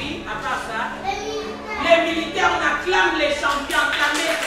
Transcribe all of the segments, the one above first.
puis, à part ça, les militaires, on acclame les champions, acclamés.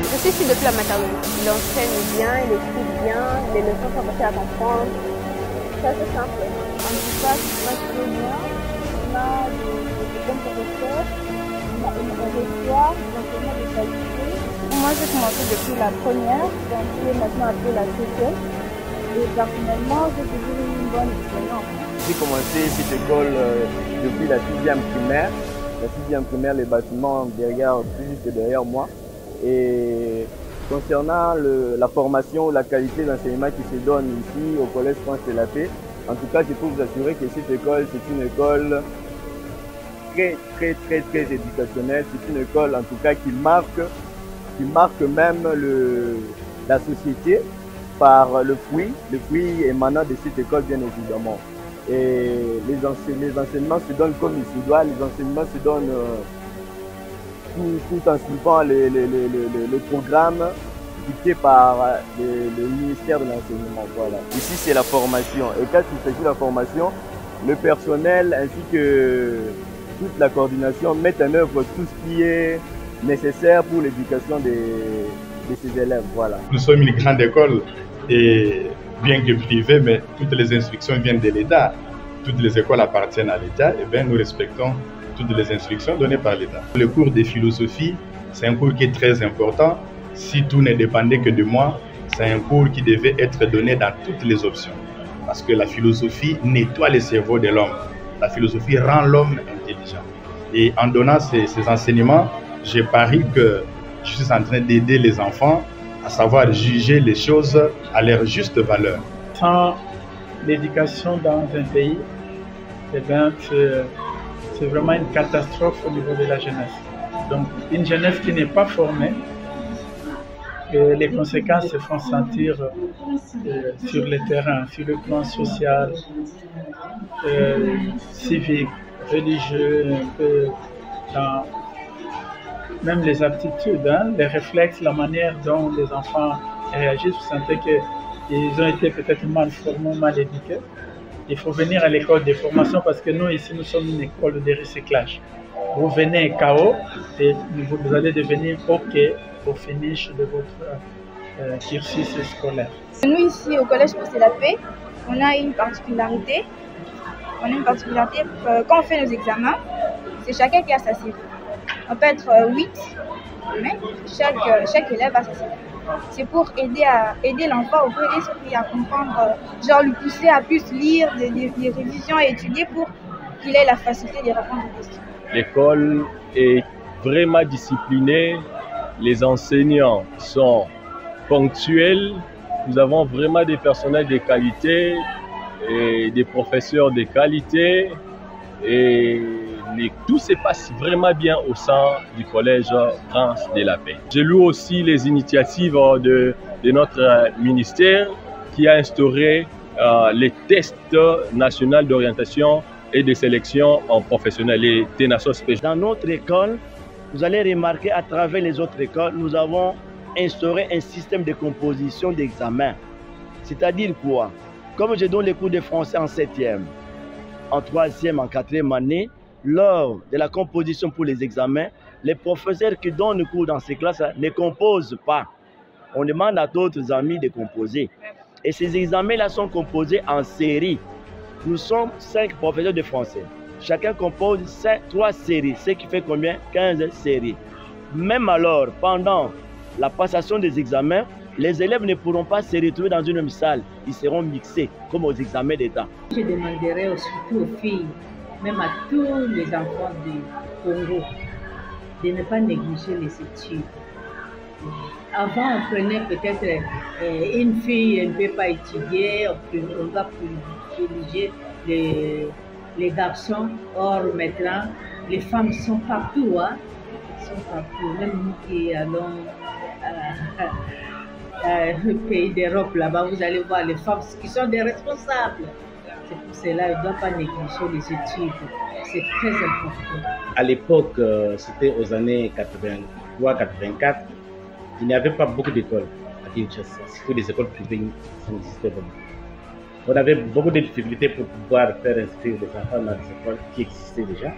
Je suis ici depuis la maternelle. Il enseigne bien, il écrit bien, les leçons sont faciles à comprendre. C'est assez simple. En tout cas, ça se passe très bien. On a des bons professeurs, on a une répertoire, d'enseignement de qualité. Moi, j'ai commencé depuis la première, donc je suis maintenant appelée la septième. Et personnellement, j'ai toujours eu une bonne expérience. J'ai commencé cette école depuis la 6e primaire. La 6e primaire, les bâtiments juste derrière moi. Et concernant la formation, la qualité d'enseignement qui se donne ici au collège France de la Paix, en tout cas, je peux vous assurer que cette école, c'est une école très éducationnelle. C'est une école, en tout cas, qui marque même la société par le fruit émanant de cette école, bien évidemment. Et les enseignements se donnent comme il se doit, les enseignements se donnent tout en suivant le programme dicté par le ministère de l'Enseignement. Voilà. Ici, c'est la formation. Et quand il s'agit de la formation, le personnel ainsi que toute la coordination mettent en œuvre tout ce qui est nécessaire pour l'éducation de ces élèves. Voilà. Nous sommes une grande école, et bien que privée, mais toutes les instructions viennent de l'État. Toutes les écoles appartiennent à l'État, et bien nous respectons toutes les instructions données par l'État. Le cours de philosophie, c'est un cours qui est très important. Si tout ne dépendait que de moi, c'est un cours qui devait être donné dans toutes les options. Parce que la philosophie nettoie le cerveau de l'homme. La philosophie rend l'homme intelligent. Et en donnant ces enseignements, j'ai parié que je suis en train d'aider les enfants à savoir juger les choses à leur juste valeur. Sans l'éducation dans un pays, eh bien, c'est vraiment une catastrophe au niveau de la jeunesse. Donc, une jeunesse qui n'est pas formée, les conséquences se font sentir sur le terrain, sur le plan social, civique, religieux, un peu dans même les aptitudes, hein, les réflexes, la manière dont les enfants réagissent. Vous sentez qu'ils ont été peut-être mal formés, mal éduqués. Il faut venir à l'école de formation parce que nous, ici, nous sommes une école de recyclage. Vous venez KO et vous allez devenir OK au finish de votre cursus scolaire. Nous, ici, au Collège France de la Paix, on a une particularité. Quand on fait nos examens, c'est chacun qui a sa série. On peut être 8, mais chaque élève a sa série. C'est pour aider l'enfant, ouvrir l'esprit, à comprendre, genre le pousser à plus lire des révisions et étudier pour qu'il ait la facilité de répondre aux questions. L'école est vraiment disciplinée, les enseignants sont ponctuels, nous avons vraiment des personnels de qualité et des professeurs de qualité et tout se passe vraiment bien au sein du Collège France de la Paix. Je loue aussi les initiatives de notre ministère qui a instauré les tests nationaux d'orientation et de sélection en professionnel, les TENASO spéciaux. Dans notre école, vous allez remarquer à travers les autres écoles, nous avons instauré un système de composition d'examen. C'est-à-dire quoi? Comme je donne les cours de français en 7e, en 3e, en 4e année, lors de la composition pour les examens, les professeurs qui donnent le cours dans ces classes ne composent pas. On demande à d'autres amis de composer. Et ces examens-là sont composés en série. Nous sommes 5 professeurs de français. Chacun compose 3 séries, ce qui fait combien? 15 séries. Même alors, pendant la passation des examens, les élèves ne pourront pas se retrouver dans une même salle. Ils seront mixés, comme aux examens d'État. Je demanderais surtout aux filles même à tous les enfants du Congo, de ne pas négliger les études. Avant, on prenait peut-être une fille ne peut pas étudier, on va privilégier les garçons. Or, maintenant, les femmes sont partout, hein? Sont partout. Même nous qui allons au pays d'Europe, là-bas, vous allez voir les femmes qui sont des responsables. C'est pour cela qu'on ne doit pas négliger les études. C'est très important. À l'époque, c'était aux années 83-84, il n'y avait pas beaucoup d'écoles à Kinshasa. Surtout des écoles privées, ça n'existait pas. On avait beaucoup de difficultés pour pouvoir faire inscrire les enfants dans des écoles qui existaient déjà.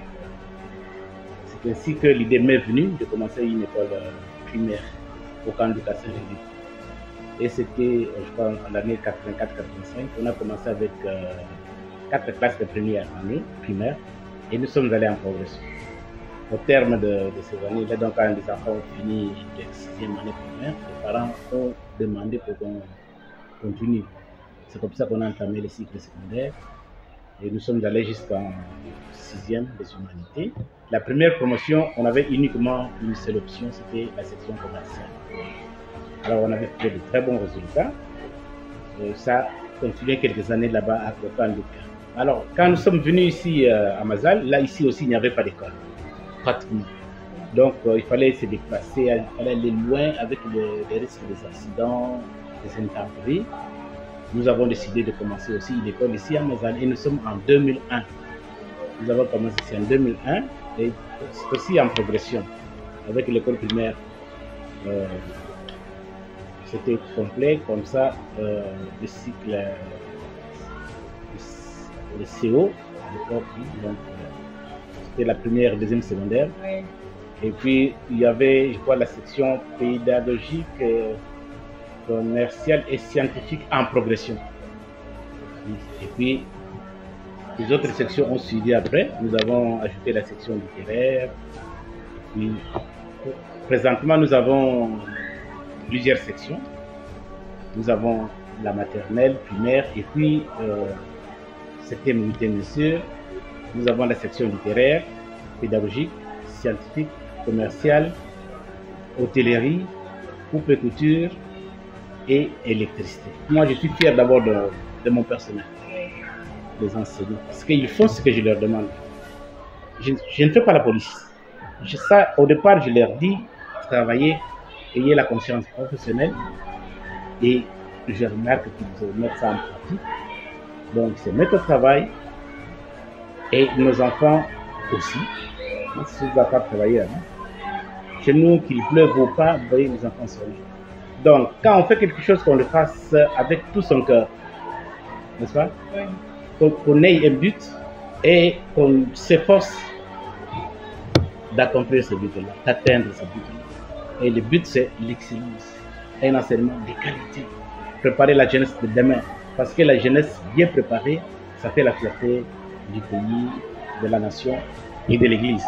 C'est ainsi que l'idée m'est venue de commencer une école primaire au camp d'éducation réduite. Et c'était, je crois, en l'année 84-85, on a commencé avec 4 classes de première année primaire et nous sommes allés en progression. Au terme de ces années-là, donc quand les enfants ont fini la 6e année primaire, les parents ont demandé pour qu'on continue. C'est comme ça qu'on a entamé les cycles secondaires et nous sommes allés jusqu'en 6e des humanités. La première promotion, on avait uniquement une seule option, c'était la section commerciale. Alors on avait fait de très bons résultats. Ça continuait quelques années là-bas à Kokanduka. Alors quand nous sommes venus ici à Mazal, là ici aussi il n'y avait pas d'école, pratiquement. Donc il fallait se déplacer, il fallait aller loin avec les risques des accidents, des intempéries. Nous avons décidé de commencer aussi une école ici à Mazal et nous sommes en 2001. Nous avons commencé ici en 2001 et c'est aussi en progression avec l'école primaire. C'était complet comme ça, le cycle, le CO, donc c'était la première, deuxième secondaire. Oui. Et puis il y avait, je crois, la section pédagogique, commerciale et scientifique en progression. Et puis les autres sections ont suivi après. Nous avons ajouté la section littéraire. Et puis, présentement, nous avons plusieurs sections. Nous avons la maternelle, primaire, et puis, septième, huitième, bien sûr. Nous avons la section littéraire, pédagogique, scientifique, commerciale, hôtellerie, coupe et couture et électricité. Moi, je suis fier d'abord de mon personnel, des enseignants, parce qu'ils font ce que je leur demande. Je ne fais pas la police. Ça, au départ, je leur dis, travaillez, ayez la conscience professionnelle, et je remarque qu'ils mettent ça en pratique. Donc, c'est mettre au travail, et nos enfants aussi. Si vous n'avez pas travaillé là, chez nous, qu'il pleuve ou pas, vous voyez, les enfants sont là. Donc, quand on fait quelque chose, qu'on le fasse avec tout son cœur, n'est-ce pas? Oui. Qu'on ait un but et qu'on s'efforce d'accomplir ce but-là, d'atteindre ce but-là. Et le but, c'est l'excellence, un enseignement de qualité. Préparer la jeunesse de demain, parce que la jeunesse bien préparée, ça fait la fierté du pays, de la nation et de l'Église.